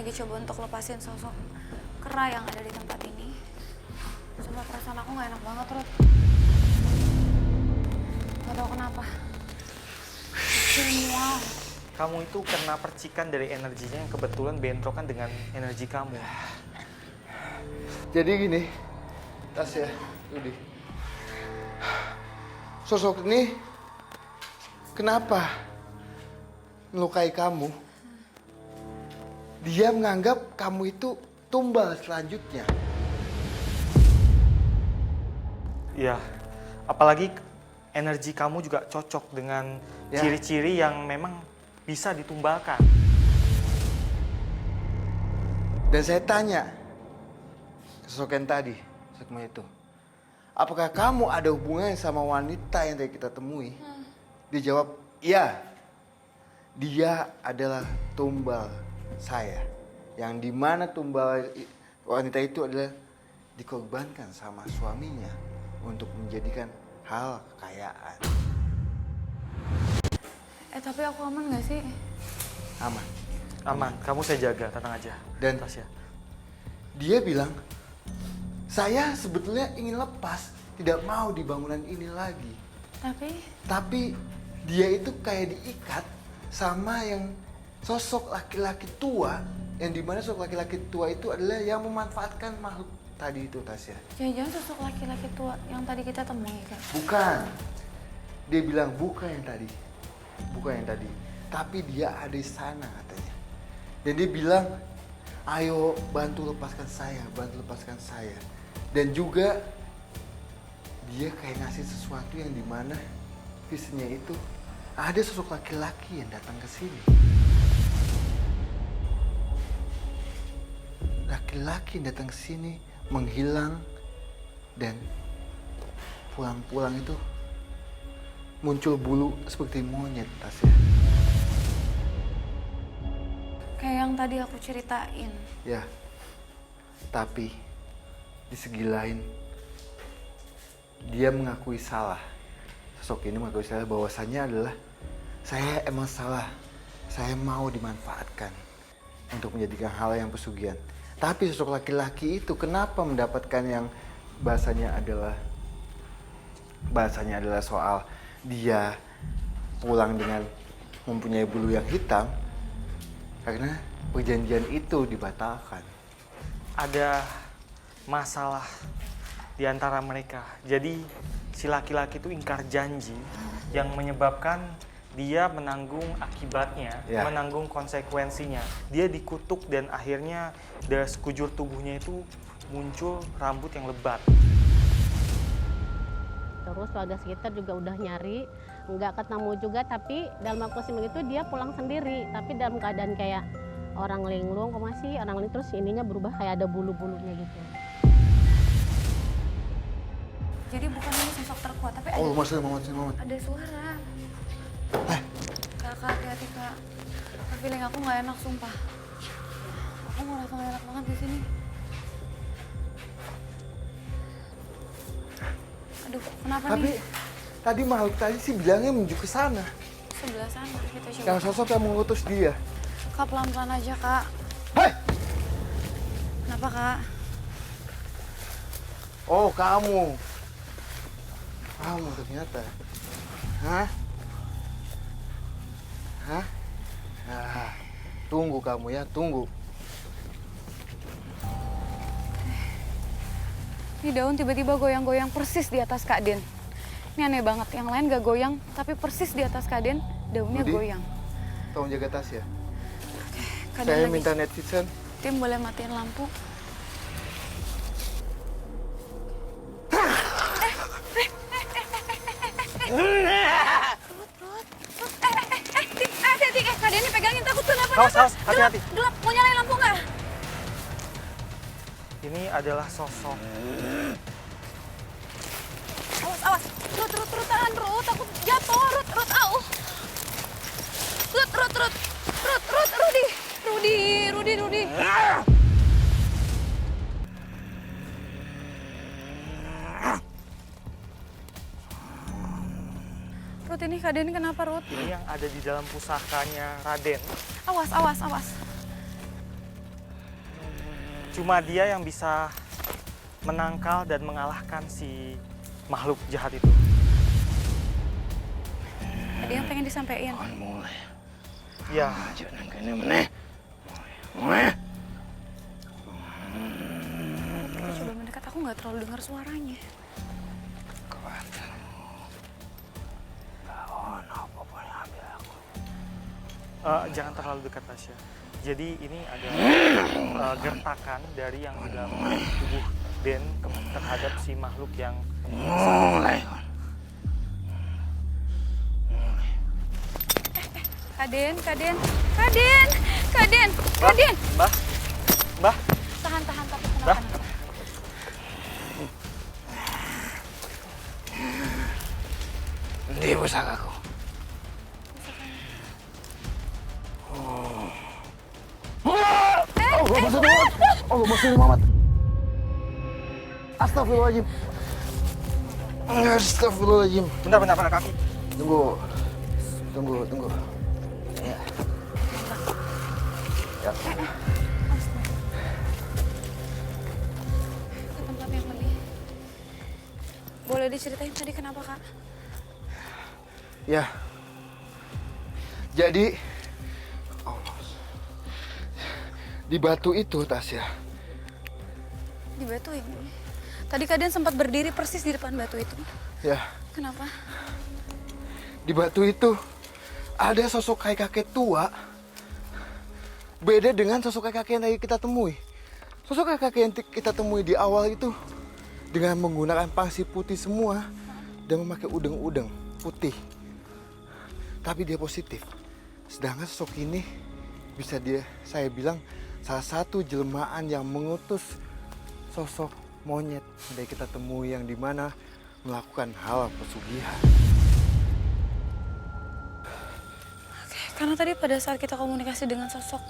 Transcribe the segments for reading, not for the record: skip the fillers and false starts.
lagi coba untuk lepasin sosok kera yang ada di tempat ini. Cuma perasaan aku gak enak banget, Ruth. Gak tau kenapa. Semua. Kamu itu kena percikan dari energinya yang kebetulan bentrokan dengan energi kamu. Jadi gini, Tasya, Yudi. Sosok ini kenapa melukai kamu? Dia menganggap kamu itu tumbal selanjutnya. Iya, apalagi energi kamu juga cocok dengan ciri-ciri yang memang bisa ditumbalkan. Dan saya tanya ke sosok yang tadi, sosok itu. Apakah kamu ada hubungannya sama wanita yang tadi kita temui? Dia jawab, iya. Dia adalah tumbal saya. Yang dimana tumbal wanita itu adalah dikorbankan sama suaminya untuk menjadikan hal kekayaan. Tapi aku aman gak sih? Aman. Aman, kamu saya jaga, tenang aja. Dan Tasya. dia bilang, saya sebetulnya ingin lepas, tidak mau di bangunan ini lagi. Tapi dia itu kayak diikat sama yang sosok laki-laki tua, yang dimana sosok laki-laki tua itu adalah yang memanfaatkan makhluk tadi itu, Tasya. Jangan-jangan sosok laki-laki tua yang tadi kita temui, Kak? Bukan. Dia bilang bukan yang tadi. Bukan yang tadi. Tapi dia ada di sana katanya. Dan dia bilang, ayo bantu lepaskan saya, bantu lepaskan saya. Dan juga dia kayak ngasih sesuatu yang dimana visinya itu ada sosok laki-laki yang datang ke sini. Laki-laki yang datang ke sini menghilang dan pulang-pulang itu muncul bulu seperti monyet, Tasya. Kayak yang tadi aku ceritain. Ya, tapi di segi lain dia mengakui salah. Sosok ini mengakui salah bahwasannya adalah saya emang salah. Saya mau dimanfaatkan untuk menjadikan hal yang pesugihan. Tapi sosok laki-laki itu kenapa mendapatkan yang bahasanya adalah soal dia pulang dengan mempunyai bulu yang hitam karena perjanjian itu dibatalkan. Ada masalah di antara mereka. Jadi si laki-laki itu ingkar janji yang menyebabkan dia menanggung akibatnya, menanggung konsekuensinya. Dia dikutuk dan akhirnya dari sekujur tubuhnya itu muncul rambut yang lebat. Terus warga sekitar juga udah nyari, nggak ketemu juga, tapi dalam waktu seminggu itu dia pulang sendiri, tapi dalam keadaan kayak orang linglung, kok masih orang linglung, terus ininya berubah kayak ada bulu-bulunya gitu. Jadi bukan ini sosok terkuat, tapi ada, ada suara. Kak, hati-hati, Kak. Feeling aku nggak enak, sumpah. Aku ngerasa nggak enak banget di sini. Aduh, kenapa Tapi nih? tadi makhluk tadi sih bilangnya menuju ke sana. Sebelah sana, kita coba. Yang sosok yang mengutus dia. Kak, pelan-pelan aja, Kak. Hei! Kenapa, Kak? Oh, kamu. Kamu ternyata. Hah? Hah? Nah, tunggu kamu ya, tunggu. Ini daun tiba-tiba goyang-goyang persis di atas Kak Den. Ini aneh banget, yang lain gak goyang, tapi persis di atas Kak Den, daunnya Budi, goyang. tolong jaga tas ya. Kak Den Saya lagi. minta netizen. Tim boleh matiin lampu. Hati-hati, Kak Den pegangin, takut kenapa-napa. Saus, hati-hati. Gelap, mau nyalain lampu nggak? Ini adalah sosok. Awas. Rut, tahan, Rut. Takut jatuh, Rut, au. Rudi. Rut, ini Kak Den kenapa, Rut? Ini yang ada di dalam pusakanya Raden. Awas. Cuma dia yang bisa menangkal dan mengalahkan si makhluk jahat itu. Ada yang pengen disampaikan? mulai. Ya, Jangan kena meneh. Mulai. Aku coba mendekat, aku nggak terlalu dengar suaranya. jangan terlalu dekat Tasya. Jadi ini adalah gertakan dari yang di dalam tubuh Den terhadap si makhluk yang Mulai. Kaden. Mbah, Tahan, tapi Mbah. kenapa? Di pusakaku. Oh, maksudnya Muhammad. Astagfirullahaladzim. Astagfirullahaladzim. Bentar kaki. Tunggu. Ya. Ke tempat yang lebih. Boleh diceritain tadi kenapa, Kak? Ya. Jadi di batu itu, Tasya. Di batu ini. Tadi Kaden sempat berdiri persis di depan batu itu. Ya, Kenapa? di batu itu ada sosok kakek tua. Beda dengan sosok kakek yang tadi kita temui. Sosok kakek yang kita temui di awal itu dengan menggunakan pangsi putih semua dan memakai udeng-udeng putih. Tapi dia positif. Sedangkan sosok ini bisa saya bilang salah satu jelmaan yang mengutus sosok monyet yang kita temui yang dimana melakukan hal pesugihan. Karena tadi pada saat kita komunikasi dengan sosok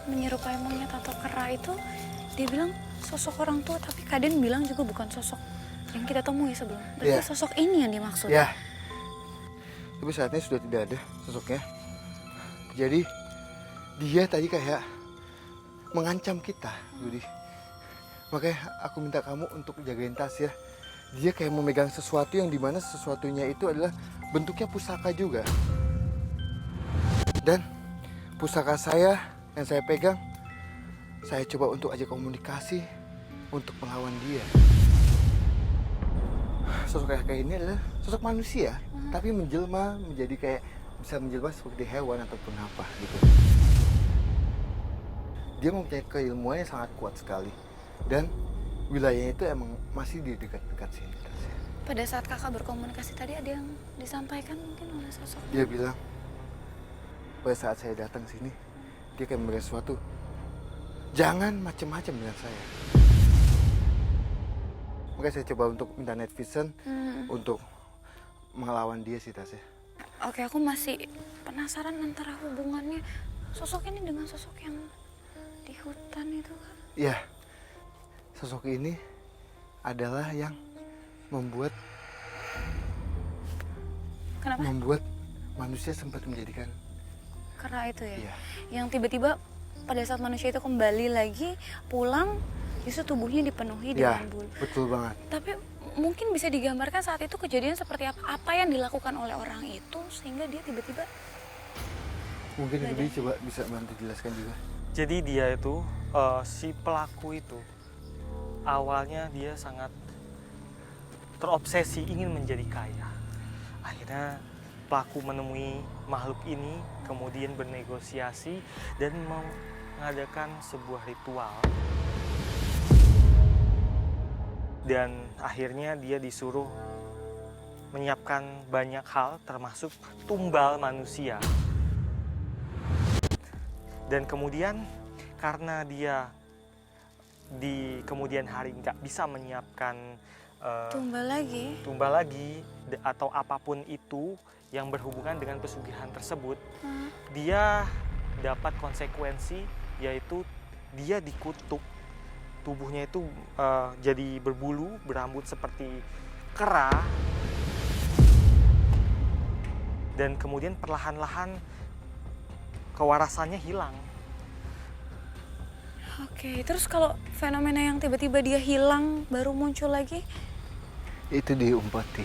menyerupai monyet atau kera itu, dia bilang sosok orang tua, tapi Kaden bilang juga bukan sosok yang kita temui sebelum. Berarti sosok ini yang dimaksud. Ya. Tapi saat ini sudah tidak ada sosoknya. Jadi dia tadi kayak mengancam kita, Yudi. Makanya aku minta kamu untuk jagain Tasya. Dia kayak memegang sesuatu yang dimana sesuatunya itu adalah bentuknya pusaka juga. Dan pusaka saya yang saya pegang, saya coba untuk ajak komunikasi untuk melawan dia. Sosok kayak ini adalah sosok manusia, tapi menjelma menjadi kayak bisa menjelma seperti hewan ataupun apa gitu. Dia mempunyai keilmuan yang sangat kuat sekali dan wilayahnya itu emang masih di dekat-dekat sini. Pada saat kakak berkomunikasi tadi ada yang disampaikan mungkin oleh sosok. Dia bilang pada saat saya datang sini dia kayak memberikan sesuatu. Jangan macam-macam dengan saya. Makanya saya coba untuk minta night vision untuk melawan dia sih Tasya. Oke, aku masih penasaran antara hubungannya sosok ini dengan sosok yang di hutan itu, Kak. Iya, sosok ini adalah yang membuat manusia sempat menjadikan Kera itu ya? Iya. Yang tiba-tiba pada saat manusia itu kembali lagi pulang, justru tubuhnya dipenuhi ya, dengan bulu. betul banget. Tapi mungkin bisa digambarkan saat itu kejadian seperti apa yang dilakukan oleh orang itu sehingga dia tiba-tiba. Mungkin Rudy coba bisa bantu jelaskan juga. Jadi dia itu, si pelaku itu, awalnya dia sangat terobsesi ingin menjadi kaya. Akhirnya pelaku menemui makhluk ini, kemudian bernegosiasi dan mengadakan sebuah ritual. Dan akhirnya dia disuruh menyiapkan banyak hal termasuk tumbal manusia. Dan kemudian karena dia di kemudian hari nggak bisa menyiapkan tumbal lagi atau apapun itu yang berhubungan dengan pesugihan tersebut, dia dapat konsekuensi, yaitu dia dikutuk, tubuhnya itu jadi berbulu, berambut seperti kera, dan kemudian perlahan-lahan kewarasannya hilang. Oke, terus kalau fenomena yang tiba-tiba dia hilang baru muncul lagi? Itu diumpati.